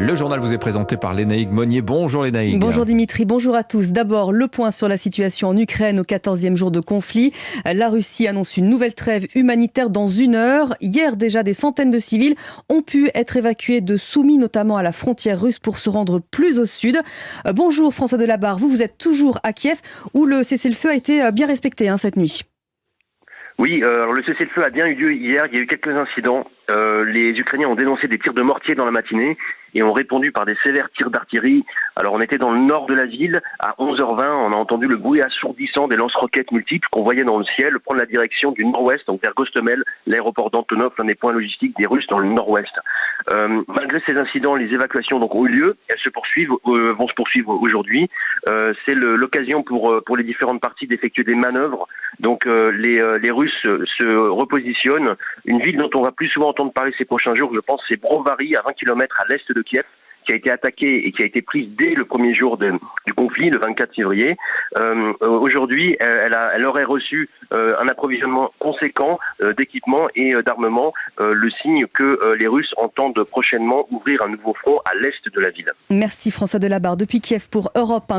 Le journal vous est présenté par Lénaïque Monnier. Bonjour Lénaïque. Bonjour Dimitri, bonjour à tous. D'abord, le point sur la situation en Ukraine au 14e jour de conflit. La Russie annonce une nouvelle trêve humanitaire dans 1 heure. Hier déjà, des centaines de civils ont pu être évacués de Soumy, notamment à la frontière russe, pour se rendre plus au sud. Bonjour François Delabarre, vous êtes toujours à Kiev où le cessez-le-feu a été bien respecté cette nuit. Oui, alors le cessez-le-feu a bien eu lieu hier, il y a eu quelques incidents. Les Ukrainiens ont dénoncé des tirs de mortier dans la matinée et ont répondu par des sévères tirs d'artillerie. Alors on était dans le nord de la ville, à 11h20, on a entendu le bruit assourdissant des lance-roquettes multiples qu'on voyait dans le ciel prendre la direction du nord-ouest, donc vers Gostomel, l'aéroport d'Antonov, l'un des points logistiques des Russes dans le nord-ouest. Malgré ces incidents, les évacuations donc ont eu lieu, elles se poursuivent, vont se poursuivre aujourd'hui. C'est l'occasion pour les différentes parties d'effectuer des manœuvres. Donc les Russes se repositionnent. Une ville dont on va plus souvent entendre parler ces prochains jours, je pense, c'est Brovary, à 20 km à l'est de Kiev, qui a été attaquée et qui a été prise dès le premier jour du conflit, le 24 février. Aujourd'hui, elle aurait reçu un approvisionnement conséquent d'équipements et d'armement, le signe que les Russes entendent prochainement ouvrir un nouveau front à l'est de la ville. Merci François Delabarre depuis Kiev pour Europe 1.